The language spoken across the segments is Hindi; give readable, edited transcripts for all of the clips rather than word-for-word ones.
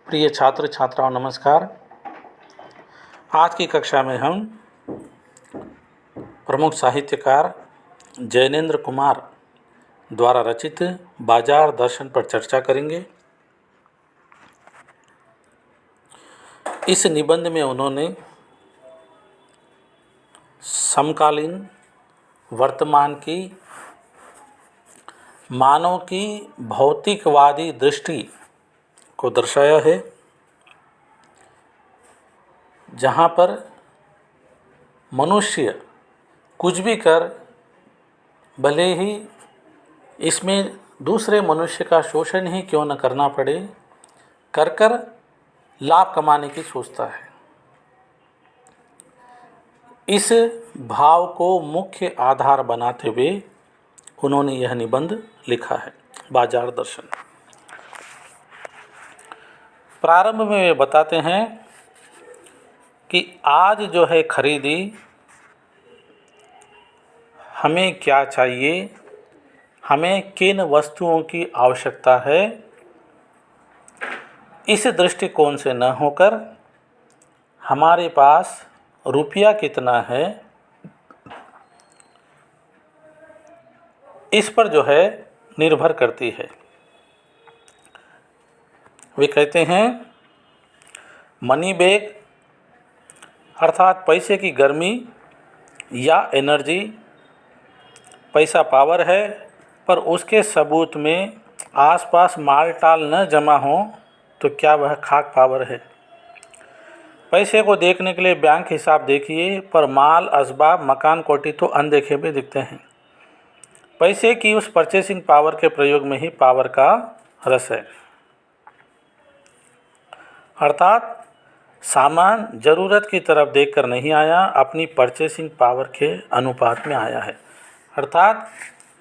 प्रिय छात्र छात्राओं नमस्कार। आज की कक्षा में हम प्रमुख साहित्यकार जैनेंद्र कुमार द्वारा रचित बाजार दर्शन पर चर्चा करेंगे। इस निबंध में उन्होंने समकालीन वर्तमान की मानव की भौतिकवादी दृष्टि को दर्शाया है, जहाँ पर मनुष्य कुछ भी कर भले ही इसमें दूसरे मनुष्य का शोषण ही क्यों न करना पड़े, कर लाभ कमाने की सोचता है। इस भाव को मुख्य आधार बनाते हुए उन्होंने यह निबंध लिखा है, बाजार दर्शन। प्रारंभ में वे बताते हैं कि आज जो है खरीदी, हमें क्या चाहिए, हमें किन वस्तुओं की आवश्यकता है, इस दृष्टिकोण से न होकर हमारे पास रुपया कितना है, इस पर जो है निर्भर करती है। वे कहते हैं मनी बैग अर्थात पैसे की गर्मी या एनर्जी, पैसा पावर है, पर उसके सबूत में आसपास माल टाल न जमा हो तो क्या वह खाक पावर है। पैसे को देखने के लिए बैंक हिसाब देखिए, पर माल असबाब मकान कोठी तो अनदेखे भी दिखते हैं। पैसे की उस परचेसिंग पावर के प्रयोग में ही पावर का रस है। अर्थात सामान ज़रूरत की तरफ देखकर नहीं आया, अपनी परचेसिंग पावर के अनुपात में आया है। अर्थात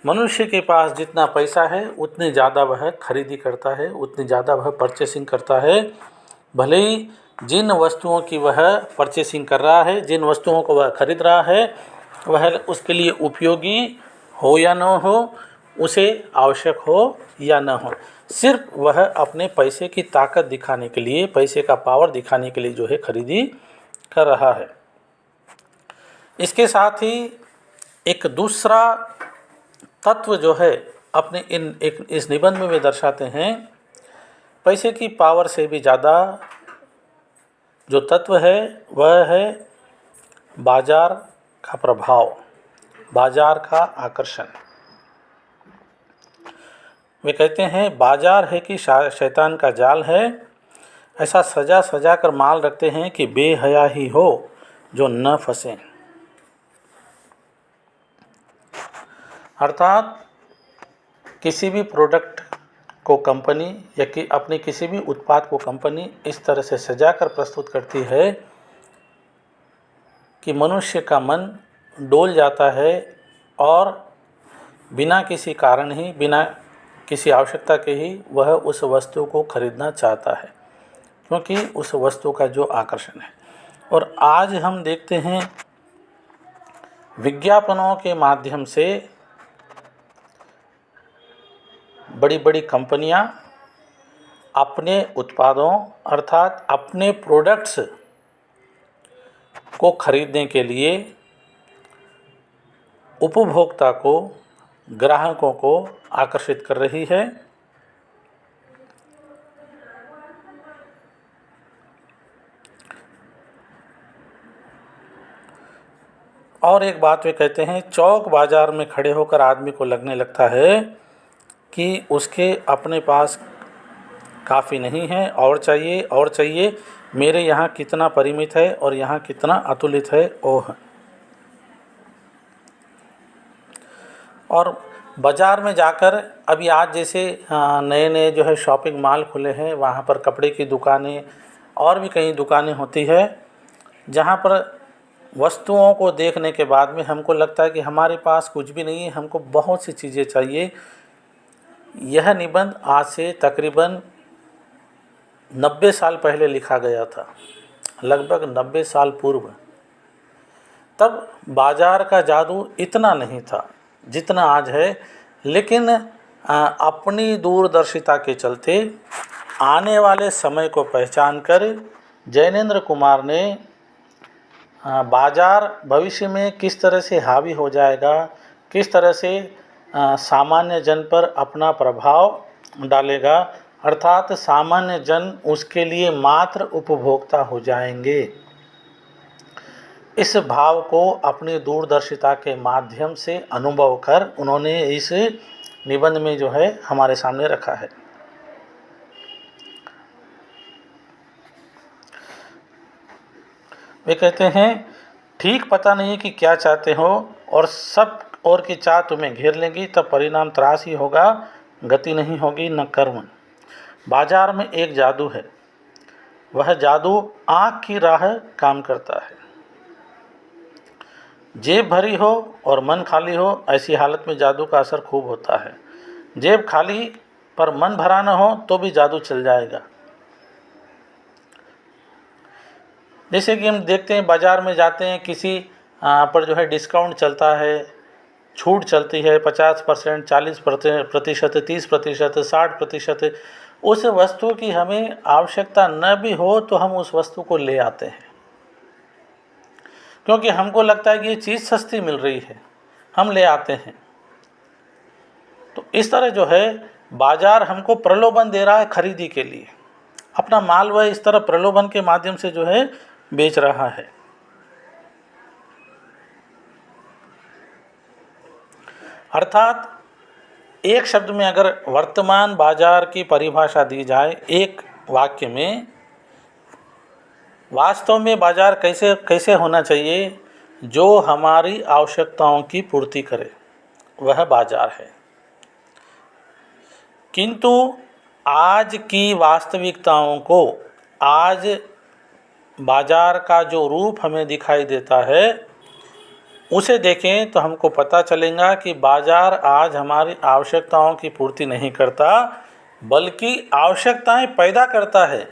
मनुष्य के पास जितना पैसा है उतनी ज़्यादा वह खरीदी करता है, उतनी ज़्यादा वह परचेसिंग करता है। भले ही जिन वस्तुओं की वह परचेसिंग कर रहा है, जिन वस्तुओं को वह खरीद रहा है, वह उसके लिए उपयोगी हो या न हो, उसे आवश्यक हो या न हो, सिर्फ वह अपने पैसे की ताकत दिखाने के लिए, पैसे का पावर दिखाने के लिए जो है खरीदी कर रहा है। इसके साथ ही एक दूसरा तत्व जो है अपने इस निबंध में वे दर्शाते हैं, पैसे की पावर से भी ज़्यादा जो तत्व है वह है बाजार का प्रभाव, बाजार का आकर्षण। वे कहते हैं बाजार है कि शैतान का जाल है, ऐसा सजा सजा कर माल रखते हैं कि बेहया ही हो जो न फंसे। अर्थात किसी भी प्रोडक्ट को कंपनी या कि अपने किसी भी उत्पाद को कंपनी इस तरह से सजा कर प्रस्तुत करती है कि मनुष्य का मन डोल जाता है और बिना किसी कारण ही, बिना किसी आवश्यकता के ही वह उस वस्तु को खरीदना चाहता है, क्योंकि उस वस्तु का जो आकर्षण है। और आज हम देखते हैं विज्ञापनों के माध्यम से बड़ी बड़ी कंपनियां अपने उत्पादों अर्थात अपने प्रोडक्ट्स को खरीदने के लिए उपभोक्ता को, ग्राहकों को आकर्षित कर रही है। और एक बात वे कहते हैं, चौक बाजार में खड़े होकर आदमी को लगने लगता है कि उसके अपने पास काफ़ी नहीं है, और चाहिए और चाहिए, मेरे यहाँ कितना परिमित है और यहाँ कितना अतुलित है ओह। और बाज़ार में जाकर अभी आज जैसे नए नए जो है शॉपिंग मॉल खुले हैं, वहाँ पर कपड़े की दुकानें और भी कई दुकानें होती है, जहाँ पर वस्तुओं को देखने के बाद में हमको लगता है कि हमारे पास कुछ भी नहीं है, हमको बहुत सी चीज़ें चाहिए। यह निबंध आज से तकरीबन 90 साल पहले लिखा गया था, लगभग 90 साल पूर्व। तब बाज़ार का जादू इतना नहीं था जितना आज है, लेकिन अपनी दूरदर्शिता के चलते आने वाले समय को पहचान कर जैनेंद्र कुमार ने बाजार भविष्य में किस तरह से हावी हो जाएगा, किस तरह से सामान्य जन पर अपना प्रभाव डालेगा, अर्थात सामान्य जन उसके लिए मात्र उपभोक्ता हो जाएंगे, इस भाव को अपनी दूरदर्शिता के माध्यम से अनुभव कर उन्होंने इस निबंध में जो है हमारे सामने रखा है। वे कहते हैं, ठीक पता नहीं कि क्या चाहते हो और सब और की चाह तुम्हें घेर लेंगी, तब परिणाम त्रास ही होगा, गति नहीं होगी न कर्म। बाजार में एक जादू है, वह जादू आँख की राह काम करता है। जेब भरी हो और मन खाली हो, ऐसी हालत में जादू का असर खूब होता है। जेब खाली पर मन भरा न हो तो भी जादू चल जाएगा। जैसे कि हम देखते हैं बाज़ार में जाते हैं, किसी पर जो है डिस्काउंट चलता है, छूट चलती है 50%, 40%, 30%, 60%। उस वस्तु की हमें आवश्यकता न भी हो तो हम उस वस्तु को ले आते हैं, क्योंकि हमको लगता है कि ये चीज़ सस्ती मिल रही है, हम ले आते हैं। तो इस तरह जो है बाजार हमको प्रलोभन दे रहा है खरीदी के लिए, अपना माल वह इस तरह प्रलोभन के माध्यम से जो है बेच रहा है। अर्थात एक शब्द में अगर वर्तमान बाजार की परिभाषा दी जाए एक वाक्य में, वास्तव में बाजार कैसे होना चाहिए, जो हमारी आवश्यकताओं की पूर्ति करे, वह बाजार है। किंतु आज की वास्तविकताओं को, आज बाजार का जो रूप हमें दिखाई देता है उसे देखें तो हमको पता चलेगा कि बाजार आज हमारी आवश्यकताओं की पूर्ति नहीं करता, बल्कि आवश्यकताएं पैदा करता है।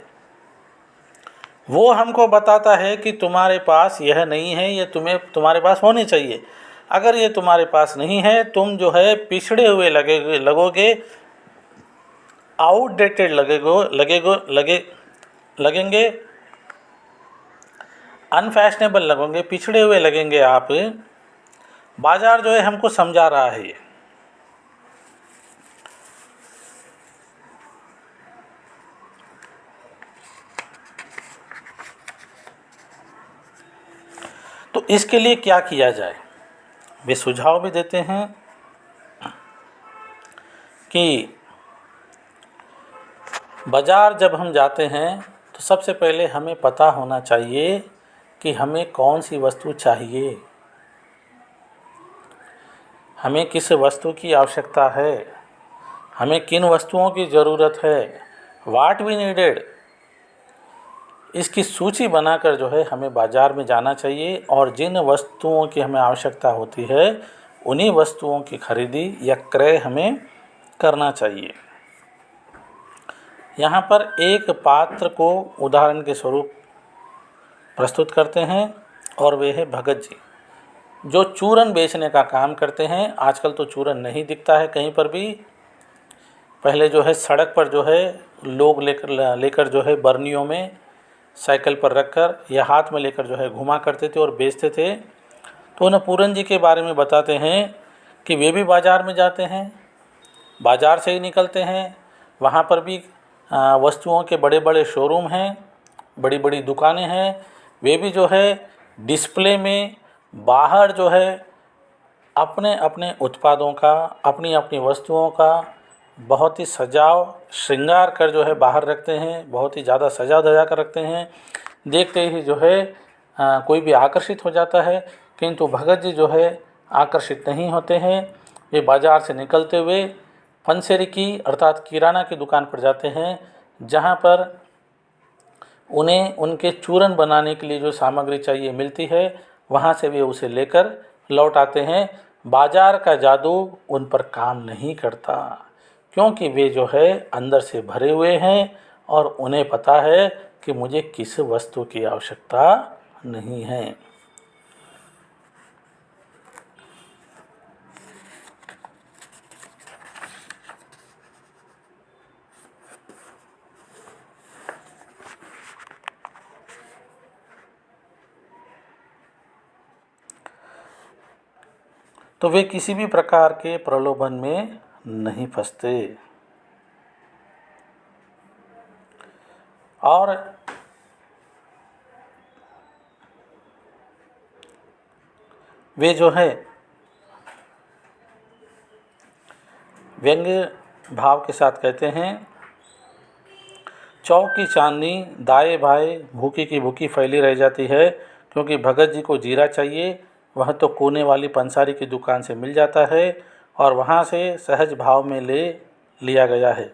वो हमको बताता है कि तुम्हारे पास यह नहीं है, ये तुम्हारे पास होनी चाहिए। अगर ये तुम्हारे पास नहीं है, तुम जो है पिछड़े हुए लगोगे, आउटडेटेड लगेंगे, अनफैशनेबल लगोगे, पिछड़े हुए लगेंगे आप। बाजार जो है हमको समझा रहा है ये। तो इसके लिए क्या किया जाए, वे सुझाव भी देते हैं कि बाजार जब हम जाते हैं तो सबसे पहले हमें पता होना चाहिए कि हमें कौन सी वस्तु चाहिए, हमें किस वस्तु की आवश्यकता है, हमें किन वस्तुओं की ज़रूरत है, व्हाट वी नीडेड। इसकी सूची बनाकर जो है हमें बाज़ार में जाना चाहिए और जिन वस्तुओं की हमें आवश्यकता होती है उन्हीं वस्तुओं की खरीदी या क्रय हमें करना चाहिए। यहाँ पर एक पात्र को उदाहरण के स्वरूप प्रस्तुत करते हैं और वे है भगत जी, जो चूरन बेचने का काम करते हैं। आजकल तो चूरन नहीं दिखता है कहीं पर भी। पहले जो है सड़क पर जो है लोग लेकर जो है बरनियों में साइकिल पर रखकर या हाथ में लेकर जो है घुमा करते थे और बेचते थे। तो उन्हें पूरन जी के बारे में बताते हैं कि वे भी बाज़ार में जाते हैं, बाज़ार से ही निकलते हैं, वहाँ पर भी वस्तुओं के बड़े बड़े शोरूम हैं, बड़ी बड़ी दुकानें हैं। वे भी जो है डिस्प्ले में बाहर जो है अपने अपने उत्पादों का, अपनी अपनी वस्तुओं का बहुत ही सजाव श्रृंगार कर जो है बाहर रखते हैं, बहुत ही ज़्यादा सजा धजा कर रखते हैं। देखते ही जो है कोई भी आकर्षित हो जाता है। किंतु भगत जी जो है आकर्षित नहीं होते हैं। वे बाज़ार से निकलते हुए फंसेरी की अर्थात किराना की दुकान पर जाते हैं, जहाँ पर उन्हें उनके चूरन बनाने के लिए जो सामग्री चाहिए मिलती है, वहाँ से वे उसे लेकर लौट आते हैं। बाज़ार का जादू उन पर काम नहीं करता, क्योंकि वे जो है अंदर से भरे हुए हैं और उन्हें पता है कि मुझे किस वस्तु की आवश्यकता नहीं है। तो वे किसी भी प्रकार के प्रलोभन में नहीं फंसते। और वे जो है व्यंग्य भाव के साथ कहते हैं, चौक की चांदनी दाएं बाएं भूखी की भूखी फैली रह जाती है, क्योंकि भगत जी को जीरा चाहिए, वह तो कोने वाली पंसारी की दुकान से मिल जाता है और वहाँ से सहज भाव में ले लिया गया है।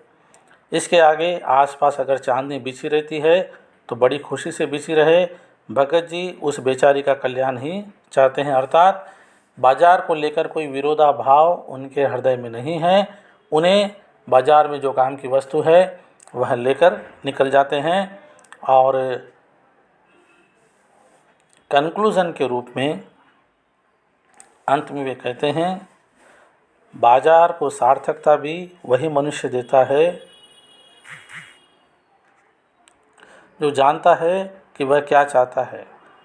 इसके आगे आसपास अगर चांदनी बिछी रहती है तो बड़ी खुशी से बिछी रहे। भगत जी उस बेचारी का कल्याण ही चाहते हैं, अर्थात बाजार को लेकर कोई विरोधाभाव उनके हृदय में नहीं है। उन्हें बाजार में जो काम की वस्तु है वह लेकर निकल जाते हैं। और कंक्लूज़न के रूप में अंत में वे कहते हैं, बाजार को सार्थकता भी वही मनुष्य देता है जो जानता है कि वह क्या चाहता है,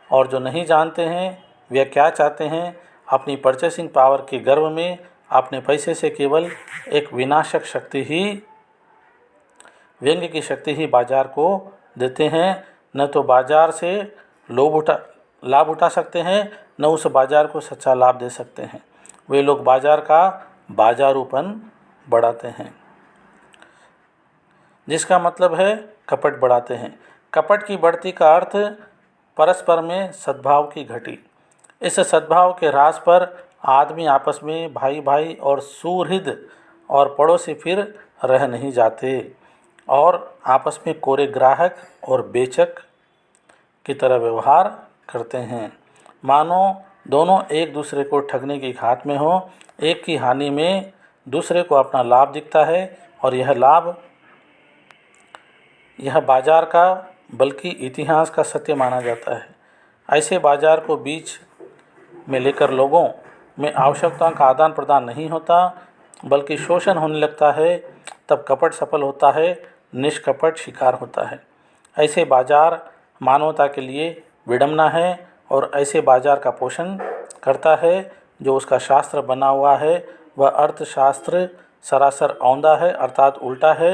और जो नहीं जानते हैं वह क्या चाहते हैं, अपनी परचेसिंग पावर के गर्व में अपने पैसे से केवल एक विनाशक शक्ति ही, व्यंग्य की शक्ति ही बाजार को देते हैं। न तो बाजार से लाभ उठा सकते हैं, न उस बाजार को सच्चा लाभ दे सकते हैं। वे लोग बाजार का बाजारूपन बढ़ाते हैं, जिसका मतलब है कपट बढ़ाते हैं। कपट की बढ़ती का अर्थ परस्पर में सद्भाव की घटी। इस सद्भाव के ह्रास पर आदमी आपस में भाई भाई और सुहृद और पड़ोसी फिर रह नहीं जाते और आपस में कोरे ग्राहक और बेचक की तरह व्यवहार करते हैं, मानो दोनों एक दूसरे को ठगने की घात में हो। एक की हानि में दूसरे को अपना लाभ दिखता है और यह लाभ यह बाजार का बल्कि इतिहास का सत्य माना जाता है। ऐसे बाजार को बीच में लेकर लोगों में आवश्यकताओं का आदान प्रदान नहीं होता, बल्कि शोषण होने लगता है। तब कपट सफल होता है, निष्कपट शिकार होता है। ऐसे बाजार मानवता के लिए विडंबना है और ऐसे बाजार का पोषण करता है। जो उसका शास्त्र बना हुआ है वह अर्थशास्त्र सरासर औंधा है, अर्थात उल्टा है।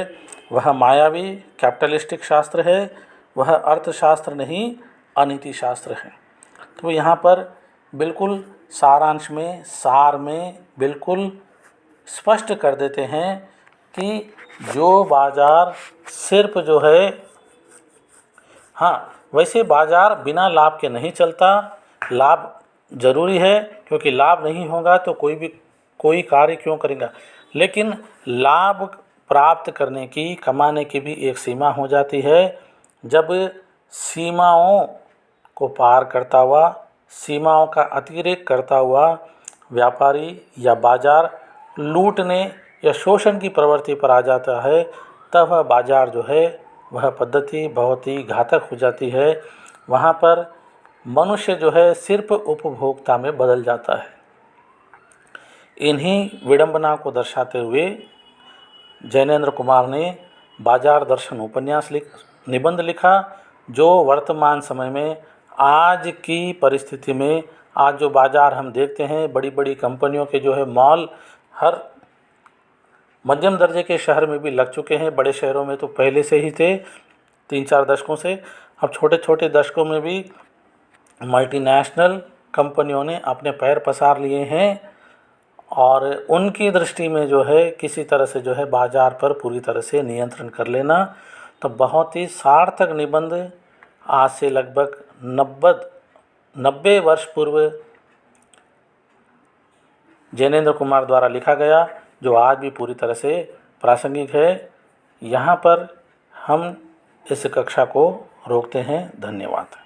वह मायावी कैपिटलिस्टिक शास्त्र है, वह अर्थशास्त्र नहीं अनीति शास्त्र है। तो यहाँ पर बिल्कुल सारांश में, सार में बिल्कुल स्पष्ट कर देते हैं कि जो बाजार सिर्फ जो है, हाँ वैसे बाजार बिना लाभ के नहीं चलता। लाभ जरूरी है, क्योंकि लाभ नहीं होगा तो कोई कार्य क्यों करेगा। लेकिन लाभ प्राप्त करने की, कमाने की भी एक सीमा हो जाती है। जब सीमाओं को पार करता हुआ, सीमाओं का अतिरेक करता हुआ व्यापारी या बाजार लूटने या शोषण की प्रवृत्ति पर आ जाता है, तब वह बाजार जो है वह पद्धति बहुत ही घातक हो जाती है। वहाँ पर मनुष्य जो है सिर्फ उपभोक्ता में बदल जाता है। इन्हीं विडंबना को दर्शाते हुए जैनेंद्र कुमार ने बाजार दर्शन उपन्यास निबंध लिखा, जो वर्तमान समय में आज की परिस्थिति में, आज जो बाजार हम देखते हैं, बड़ी बड़ी कंपनियों के जो है मॉल हर मध्यम दर्जे के शहर में भी लग चुके हैं। बड़े शहरों में तो पहले से ही थे, 3-4 दशकों से। अब छोटे छोटे दशकों में भी मल्टीनेशनल कंपनियों ने अपने पैर पसार लिए हैं और उनकी दृष्टि में जो है किसी तरह से जो है बाजार पर पूरी तरह से नियंत्रण कर लेना। तो बहुत ही सार्थक निबंध आज से लगभग 90 वर्ष पूर्व जैनेंद्र कुमार द्वारा लिखा गया, जो आज भी पूरी तरह से प्रासंगिक है। यहाँ पर हम इस कक्षा को रोकते हैं। धन्यवाद।